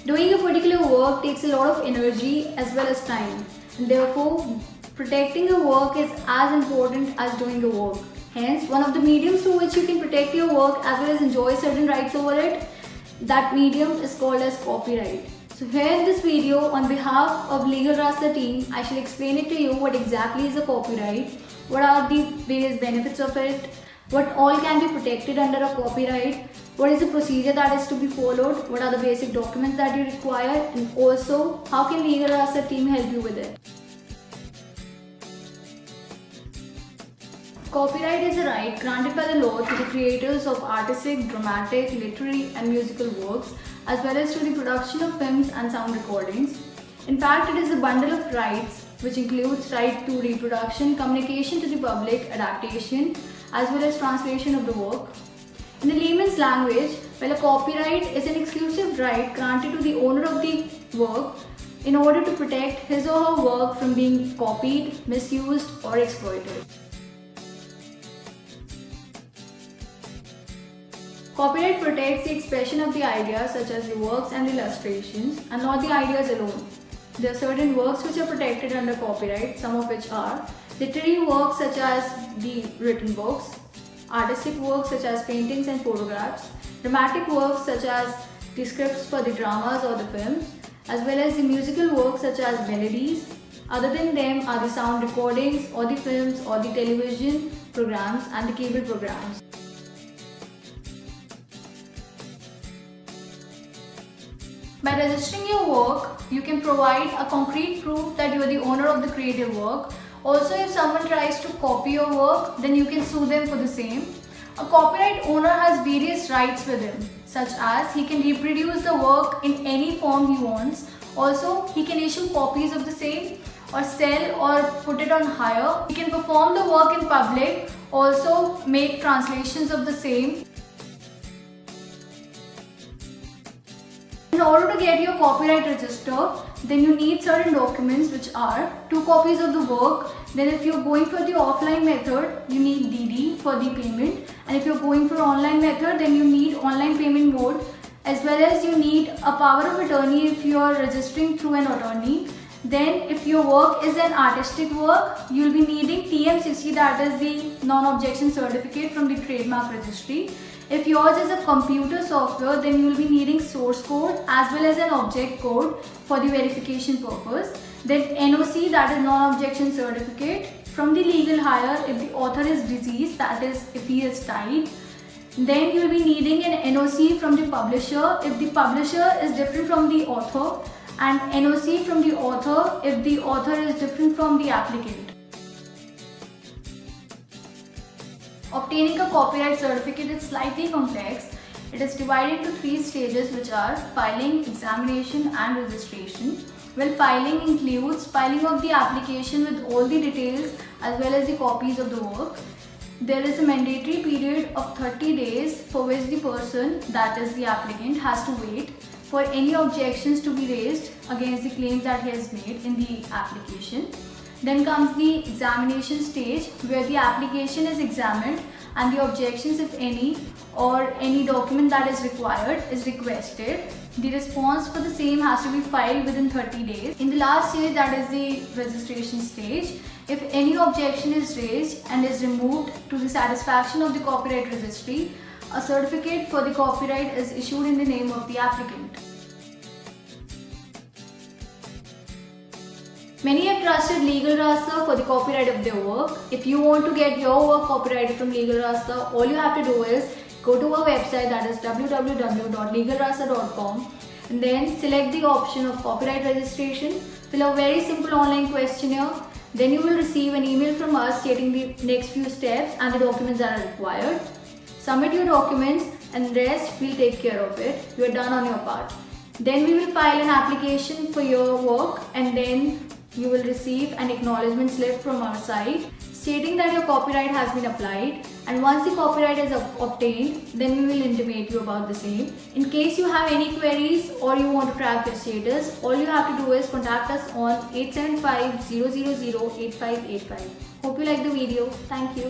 Doing a particular work takes a lot of energy as well as time, and therefore protecting your work is as important as doing the work. Hence, one of the mediums through which you can protect your work as well as enjoy certain rights over it, that medium is called as copyright. So here in this video, on behalf of Legal Rasta team, I shall explain it to you what exactly is a copyright, what are the various benefits of it, what all can be protected under a copyright, what is the procedure that is to be followed, what are the basic documents that you require, and also how can Legal Rasta team help you with it. Copyright is a right granted by the law to the creators of artistic, dramatic, literary and musical works, as well as to the production of films and sound recordings. In fact, it is a bundle of rights which includes right to reproduction, communication to the public, adaptation, as well as translation of the work. In the layman's language, well, a copyright is an exclusive right granted to the owner of the work in order to protect his or her work from being copied, misused or exploited. Copyright protects the expression of the ideas such as the works and the illustrations, and not the ideas alone. There are certain works which are protected under copyright, some of which are literary works such as the written books, artistic works such as paintings and photographs, dramatic works such as the scripts for the dramas or the films, as well as the musical works such as melodies. Other than them are the sound recordings or the films or the television programs and the cable programs. By registering your work, you can provide a concrete proof that you are the owner of the creative work. Also, if someone tries to copy your work, then you can sue them for the same. A copyright owner has various rights with him, such as he can reproduce the work in any form he wants. Also, he can issue copies of the same or sell or put it on hire. He can perform the work in public, also make translations of the same. In order to get your copyright registered, then you need certain documents which are 2 copies of the work. Then if you're going for the offline method, you need DD for the payment, and if you're going for online method, then you need online payment mode, as well as you need a power of attorney if you are registering through an attorney. Then if your work is an artistic work, you'll be needing TM60, that is the non-objection certificate from the trademark registry. If yours is a computer software, then you will be needing source code as well as an object code for the verification purpose. Then NOC, that is non-objection certificate from the legal hire if the author is deceased, that is if he has died. Then you will be needing an NOC from the publisher if the publisher is different from the author, and NOC from the author if the author is different from the applicant. Obtaining a copyright certificate is slightly complex. It is divided into 3 stages, which are filing, examination and registration. Well, filing includes filing of the application with all the details as well as the copies of the work. There is a mandatory period of 30 days for which the person, that is the applicant, has to wait for any objections to be raised against the claims that he has made in the application. Then comes the examination stage, where the application is examined and the objections, if any, or any document that is required is requested. The response for the same has to be filed within 30 days. In the last stage, that is the registration stage, if any objection is raised and is removed to the satisfaction of the copyright registry, a certificate for the copyright is issued in the name of the applicant. Many have trusted Legal Rasta for the copyright of their work. If you want to get your work copyrighted from Legal Rasta, all you have to do is go to our website, that is www.legalrasta.com, and then select the option of copyright registration, fill a very simple online questionnaire. Then you will receive an email from us stating the next few steps and the documents that are required. Submit your documents and rest we'll take care of it. You are done on your part. Then we will file an application for your work, and then you will receive an acknowledgement slip from our side stating that your copyright has been applied, and once the copyright is obtained, then we will intimate you about the same. In case you have any queries or you want to track your status, all you have to do is contact us on 875-000-8585. Hope you like the video. Thank you.